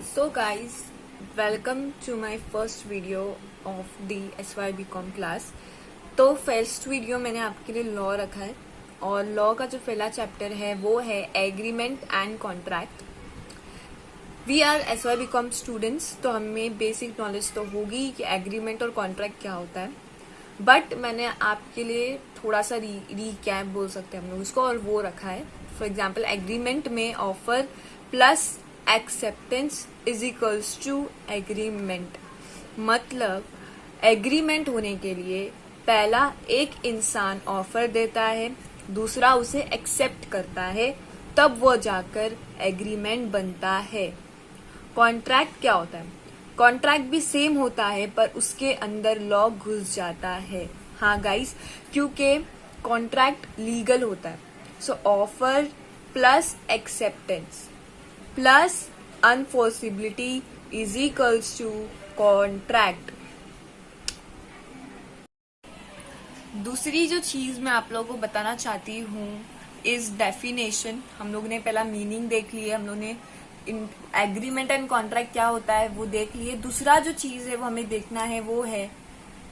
So guys, welcome to my first video of the SYBCom class। तो first video मैंने आपके लिए law रखा है और लॉ का जो पहला चैप्टर है वो है agreement and contract. We are SYBCom students, तो हमें बेसिक नॉलेज तो होगी कि एग्रीमेंट और कॉन्ट्रैक्ट क्या होता है, बट मैंने आपके लिए थोड़ा सा रीकैप बोल सकते हैं हम लोग इसको, और वो रखा है। फॉर एग्जाम्पल, एग्रीमेंट में offer plus acceptance is equals to agreement. मतलब एग्रीमेंट होने के लिए पहला एक इंसान ऑफर देता है, दूसरा उसे एक्सेप्ट करता है, तब वो जाकर एग्रीमेंट बनता है। कॉन्ट्रैक्ट क्या होता है? कॉन्ट्रैक्ट भी सेम होता है पर उसके अंदर लॉ घुस जाता है। हाँ गाइस, क्योंकि कॉन्ट्रैक्ट लीगल होता है। So offer plus acceptance plus enforceability is equals to contract. दूसरी जो चीज मैं आप लोगों को बताना चाहती हूँ इज डेफिनेशन। हम लोग ने पहला मीनिंग देख लिया, हम लोग ने एग्रीमेंट एंड कॉन्ट्रैक्ट क्या होता है वो देख लिए। दूसरा जो चीज है वो हमें देखना है वो है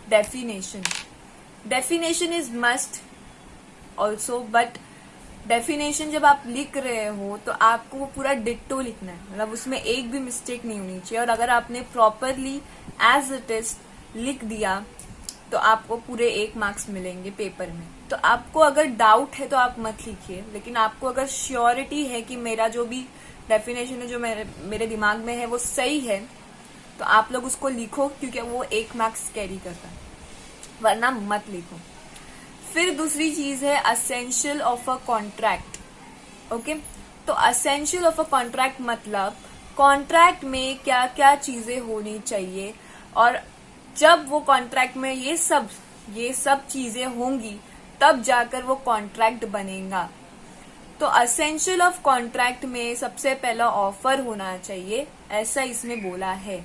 definition. Definition is must also, but definition जब आप लिख रहे हो तो आपको वो पूरा डिट्टो लिखना है, मतलब उसमें एक भी मिस्टेक नहीं होनी चाहिए। और अगर आपने प्रॉपरली एज इट इज लिख दिया तो आपको पूरे 1 मार्क्स मिलेंगे पेपर में। तो आपको अगर डाउट है तो आप मत लिखिए, लेकिन आपको अगर श्योरिटी है कि मेरा जो भी डेफिनेशन है जो मेरे दिमाग में है वो सही है, तो आप लोग उसको लिखो, क्योंकि वो 1 मार्क्स कैरी करता है, वरना मत लिखो। फिर दूसरी चीज है essential of a contract. Okay, तो असेंशियल ऑफ अ कॉन्ट्रैक्ट मतलब कॉन्ट्रैक्ट में क्या क्या चीजें होनी चाहिए, और जब वो कॉन्ट्रैक्ट में ये सब चीजें होंगी तब जाकर वो कॉन्ट्रैक्ट बनेगा। तो असेंशियल ऑफ कॉन्ट्रैक्ट में सबसे पहला ऑफर होना चाहिए, ऐसा इसमें बोला है।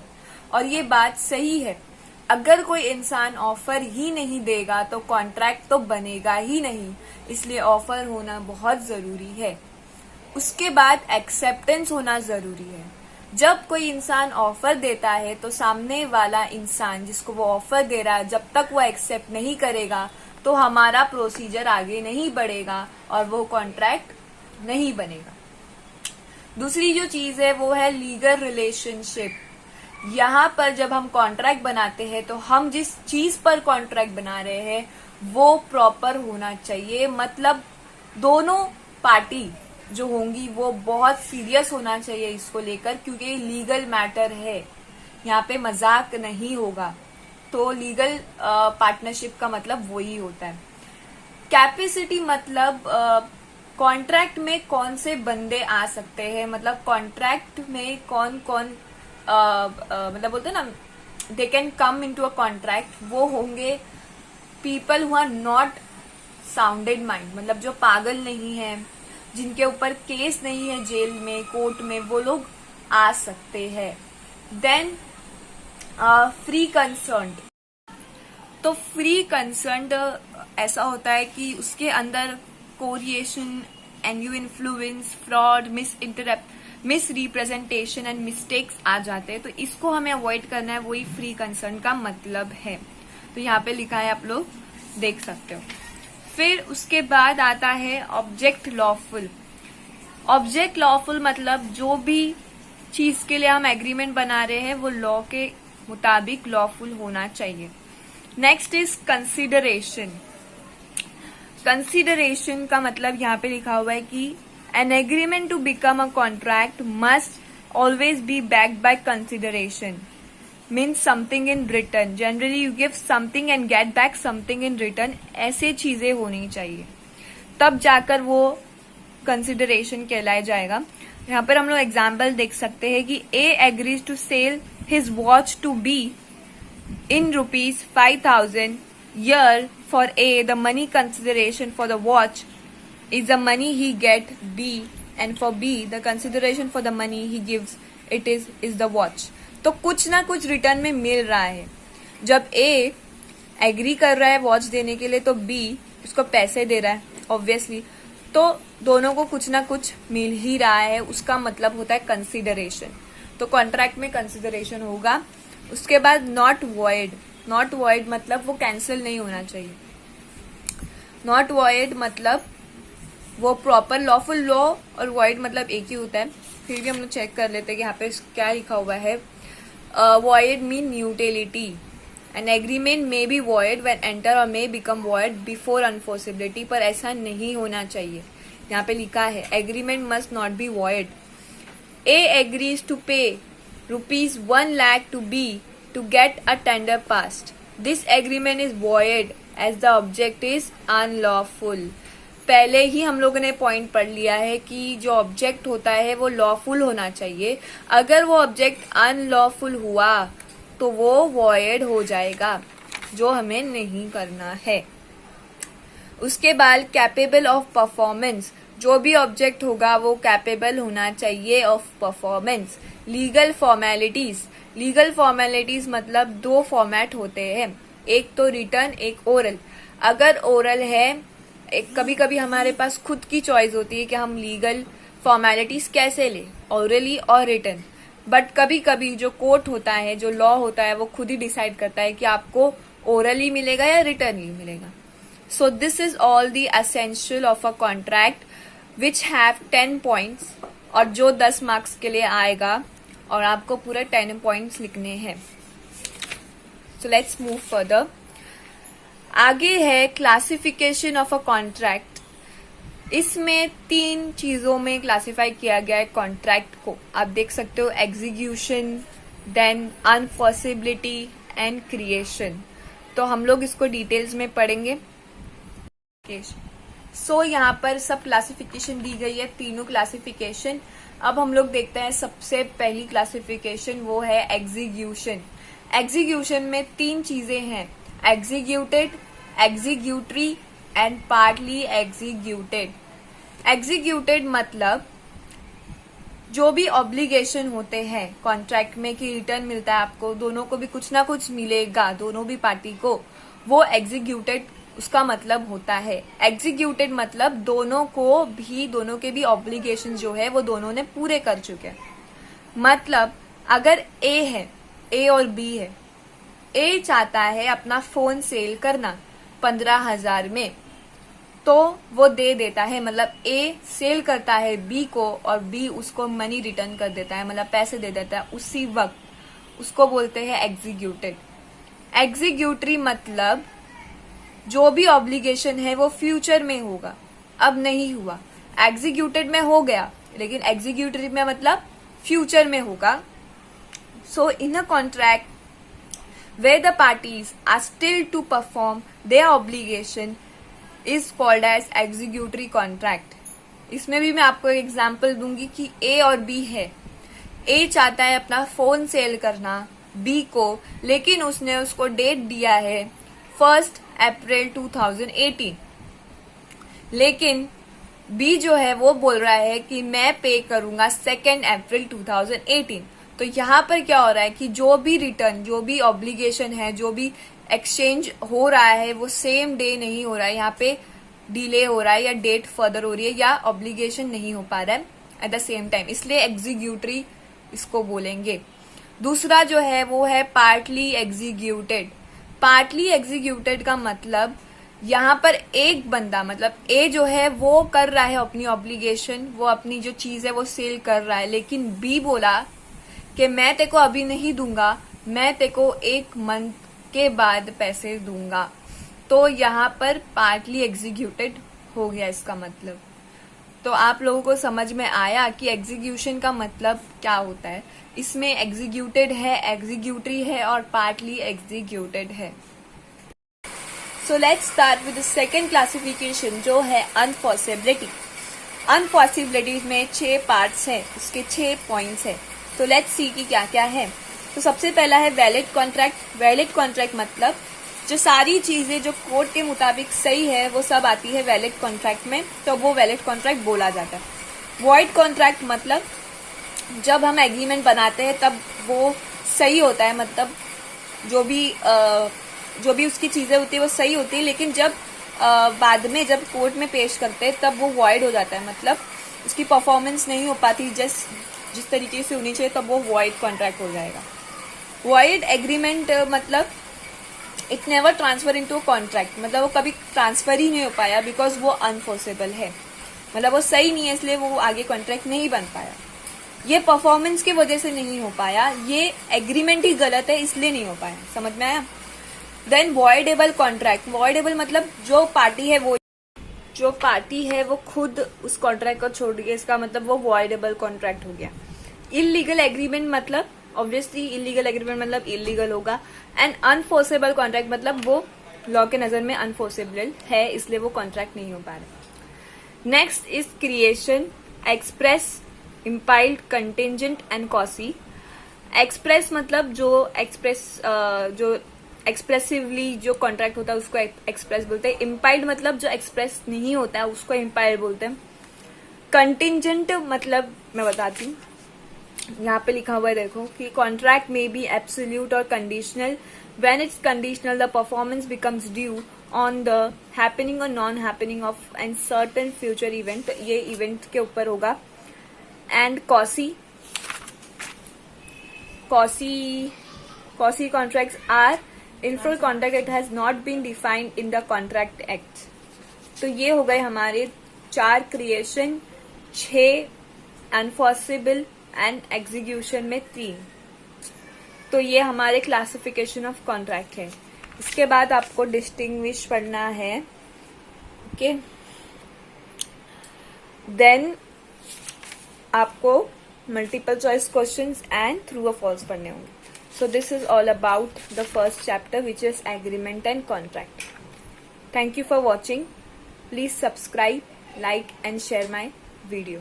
और ये बात सही है, अगर कोई इंसान ऑफर ही नहीं देगा तो कॉन्ट्रैक्ट तो बनेगा ही नहीं, इसलिए ऑफर होना बहुत जरूरी है। उसके बाद एक्सेप्टेंस होना जरूरी है। जब कोई इंसान ऑफर देता है तो सामने वाला इंसान जिसको वो ऑफर दे रहा है, जब तक वो एक्सेप्ट नहीं करेगा तो हमारा प्रोसीजर आगे नहीं बढ़ेगा और वो कॉन्ट्रैक्ट नहीं बनेगा। दूसरी जो चीज है वो है लीगल रिलेशनशिप। यहाँ पर जब हम कॉन्ट्रैक्ट बनाते हैं तो हम जिस चीज पर कॉन्ट्रैक्ट बना रहे हैं वो प्रॉपर होना चाहिए। मतलब दोनों पार्टी जो होंगी वो बहुत सीरियस होना चाहिए इसको लेकर, क्योंकि ये लीगल मैटर है, यहाँ पे मजाक नहीं होगा। तो लीगल पार्टनरशिप का मतलब वही होता है। कैपेसिटी मतलब कॉन्ट्रैक्ट में कौन से बंदे आ सकते हैं, मतलब कॉन्ट्रैक्ट में कौन कौन मतलब बोलते हैं ना, they can come into a contract. वो होंगे people who are not sounded mind, मतलब जो पागल नहीं है, जिनके ऊपर केस नहीं है जेल में कोर्ट में, वो लोग आ सकते हैं। Then free consent. तो फ्री कंसर्न्ड ऐसा होता है कि उसके अंदर coercion, undue influence, fraud, misrepresentation and mistakes आ जाते हैं। तो इसको हमें अवॉइड करना है, वही फ्री कंसर्न का मतलब है। तो यहाँ पे लिखा है, आप लोग देख सकते हो। फिर उसके बाद आता है ऑब्जेक्ट लॉफुल। ऑब्जेक्ट लॉफुल मतलब जो भी चीज के लिए हम एग्रीमेंट बना रहे हैं वो लॉ के मुताबिक लॉफुल होना चाहिए। Next is consideration. कंसिडरेशन का मतलब यहाँ पे लिखा हुआ है कि an agreement to become a contract must always be backed by consideration. Means something in return. Generally you give something and get back something in return. ऐसे चीजें होनी चाहिए, तब जाकर वो consideration कहलाया जाएगा। यहाँ पर हम लोग एग्जाम्पल देख सकते हैं कि A agrees to sell his watch to B in ₹5,000 year. For A, the money consideration for the watch is the money he get B, and for B the consideration for the money he gives it is the watch. तो कुछ ना कुछ return में मिल रहा है। जब A agree कर रहा है वॉच देने के लिए तो B उसको पैसे दे रहा है ऑब्वियसली, तो दोनों को कुछ ना कुछ मिल ही रहा है, उसका मतलब होता है कंसिडरेशन। तो कॉन्ट्रैक्ट में कंसिडरेशन होगा। उसके बाद नॉट वॉइड, नॉट वॉइड मतलब वो कैंसिल नहीं होना चाहिए। नॉट वॉइड मतलब वो प्रॉपर लॉफुल लॉ और वॉइड मतलब एक ही होता है, फिर भी हम लोग चेक कर लेते हैं कि यहाँ पे क्या लिखा हुआ है। Void mean neutrality, an agreement may be void when enter और मे बिकम वॉइड बिफोर अनफोर्सिबिलिटी, पर ऐसा नहीं होना चाहिए। यहाँ पे लिखा है agreement must not be void. A agrees to pay ₹1 lakh to B to get a tender passed. This agreement is void as the object is unlawful. पहले ही हम लोगों ने पॉइंट पढ़ लिया है कि जो ऑब्जेक्ट होता है वो लॉफुल होना चाहिए। अगर वो ऑब्जेक्ट अनलॉफुल हुआ तो वो वॉइड हो जाएगा, जो हमें नहीं करना है। उसके बाद कैपेबल ऑफ परफॉर्मेंस, जो भी ऑब्जेक्ट होगा वो कैपेबल होना चाहिए of performance. Legal formalities, legal formalities मतलब दो फॉर्मेट होते हैं, एक तो रिटर्न एक ओरल। अगर ओरल है, कभी कभी हमारे पास खुद की चॉइस होती है कि हम लीगल फॉर्मेलिटीज कैसे ले, ओरली और रिटर्न। बट कभी कभी जो कोर्ट होता है, जो लॉ होता है, वो खुद ही डिसाइड करता है कि आपको ओरली मिलेगा या रिटर्न ही मिलेगा। So this is all the essential of a contract which have 10 points, और जो 10 मार्क्स के लिए आएगा और आपको पूरे 10 पॉइंट्स लिखने हैं। So let's move further. आगे है क्लासिफिकेशन ऑफ अ कॉन्ट्रैक्ट। इसमें 3 चीजों में क्लासिफाई किया गया है कॉन्ट्रैक्ट को। आप देख सकते हो एग्जीक्यूशन, देन अनफॉर्सिबिलिटी एंड क्रिएशन। तो हम लोग इसको डिटेल्स में पढ़ेंगे। सो यहाँ पर सब क्लासिफिकेशन दी गई है, तीनों क्लासिफिकेशन। अब हम लोग देखते हैं सबसे पहली क्लासिफिकेशन, वो है एग्जीक्यूशन। एग्जीक्यूशन में 3 चीजें हैं, executed, executory and partly executed. Executed मतलब जो भी ऑब्लिगेशन होते हैं कॉन्ट्रैक्ट में कि रिटर्न मिलता है आपको, दोनों को भी कुछ ना कुछ मिलेगा, दोनों भी पार्टी को, वो एग्जीक्यूटेड उसका मतलब होता है। एग्जीक्यूटेड मतलब दोनों के भी ऑब्लिगेशन जो है वो दोनों ने पूरे कर चुके हैं। मतलब अगर ए है, ए और बी है, ए चाहता है अपना फोन सेल करना 15,000 में, तो वो दे देता है, मतलब ए सेल करता है बी को और बी उसको मनी रिटर्न कर देता है, मतलब पैसे दे देता है उसी वक्त, उसको बोलते हैं एग्जीक्यूटेड। एग्जीक्यूटरी मतलब जो भी ऑब्लिगेशन है वो फ्यूचर में होगा, अब नहीं हुआ। एग्जीक्यूटेड में हो गया, लेकिन एग्जीक्यूटरी में मतलब फ्यूचर में होगा। So in a contract where the parties are still to perform their obligation is called as executory contract. इसमें भी मैं आपको एक एग्जांपल दूंगी कि ए और बी है। ए चाहता है अपना फोन सेल करना बी को, लेकिन उसने उसको डेट दिया है 1 अप्रैल 2018, लेकिन बी जो है वो बोल रहा है कि मैं पे करूंगा 2 अप्रैल 2018। तो यहाँ पर क्या हो रहा है कि जो भी रिटर्न, जो भी ऑब्लिगेशन है, जो भी एक्सचेंज हो रहा है वो सेम डे नहीं हो रहा है, यहाँ पे डिले हो रहा है या डेट फर्दर हो रही है या ऑब्लिगेशन नहीं हो पा रहा है एट द सेम टाइम, इसलिए एग्जीक्यूटरी इसको बोलेंगे। दूसरा जो है वो है पार्टली एग्जीक्यूटेड। पार्टली एग्जीक्यूटेड का मतलब यहाँ पर एक बंदा, मतलब ए जो है वो कर रहा है अपनी ऑब्लिगेशन, वो अपनी जो चीज है वो सेल कर रहा है, लेकिन बी बोला कि मैं तेको अभी नहीं दूंगा, मैं तेको 1 मंथ के बाद पैसे दूंगा। तो यहाँ पर पार्टली एग्जीक्यूटेड हो गया इसका मतलब। तो आप लोगों को समझ में आया कि एग्जीक्यूशन का मतलब क्या होता है। इसमें एग्जीक्यूटेड है, एग्जीक्यूटरी है और पार्टली एग्जीक्यूटेड है। So let's start with the second classification, जो है अनफॉर्सिबिलिटी। अनफॉर्सिबिलिटी में 6 पार्ट्स हैं, उसके 6 पॉइंट्स हैं। तो लेट्स सी कि क्या क्या है। तो सबसे पहला है वैलिड कॉन्ट्रैक्ट। वैलिड कॉन्ट्रैक्ट मतलब जो सारी चीजें जो कोर्ट के मुताबिक सही है वो सब आती है वैलिड कॉन्ट्रैक्ट में, तो वो वैलिड कॉन्ट्रैक्ट बोला जाता है। वॉइड कॉन्ट्रैक्ट मतलब जब हम एग्रीमेंट बनाते हैं तब वो सही होता है, मतलब जो भी उसकी चीजें होती है वो सही होती है, लेकिन जब बाद में जब कोर्ट में पेश करते हैं तब वो वॉइड हो जाता है, मतलब उसकी परफॉर्मेंस नहीं हो पाती जिस तरीके से होनी चाहिए तब वो वॉइड कॉन्ट्रैक्ट हो जाएगा। वॉइड एग्रीमेंट मतलब it never transfer into contract, मतलब वो कभी ट्रांसफर ही नहीं हो पाया बिकॉज वो अनफोर्सेबल है, मतलब वो सही नहीं है इसलिए वो आगे कॉन्ट्रैक्ट नहीं बन पाया। ये परफॉर्मेंस की वजह से नहीं हो पाया, ये एग्रीमेंट ही गलत है इसलिए नहीं हो पाया। समझ में आया? देन वॉइडेबल कॉन्ट्रैक्ट, वॉइडेबल मतलब जो पार्टी है वो खुद उस कॉन्ट्रैक्ट को छोड़ गया, इसका मतलब वो वॉइडेबल कॉन्ट्रैक्ट हो गया। इलीगल एग्रीमेंट मतलब ऑब्वियसली इलीगल एग्रीमेंट मतलब इलीगल होगा। एंड अनफोर्सेबल कॉन्ट्रैक्ट मतलब वो लॉ के नजर में अनफोर्सेबल है इसलिए वो कॉन्ट्रैक्ट नहीं हो पा रहा। Next is creation, express, implied, contingent and quasi. Express मतलब जो एक्सप्रेसिवली जो कॉन्ट्रैक्ट होता है उसको एक्सप्रेस बोलते हैं। इम्पाइल्ड मतलब जो एक्सप्रेस नहीं होता है उसको इम्पाइल्ड बोलते हैं। कंटिजेंट मतलब मैं बताती हूँ, यहाँ पे लिखा हुआ है देखो कि कॉन्ट्रैक्ट में बी एब्सोल्यूट और conditional. When it's conditional the performance becomes due on the happening और non happening of uncertain future event, ये इवेंट के ऊपर होगा। And quasi contracts are in full contract it has not been defined in the contract act. तो ये हो गए हमारे 4 क्रिएशन, 6 अनफोर्सेबल एंड एग्जीक्यूशन में 3। तो ये हमारे क्लासिफिकेशन ऑफ कॉन्ट्रैक्ट है। इसके बाद आपको डिस्टिंग्विश पढ़ना है, ओके। देन आपको multiple choice questions and true और फॉल्स पढ़ने होंगे। So this is all about the first chapter, which is agreement and contract. Thank you for watching. Please subscribe, like and share my video.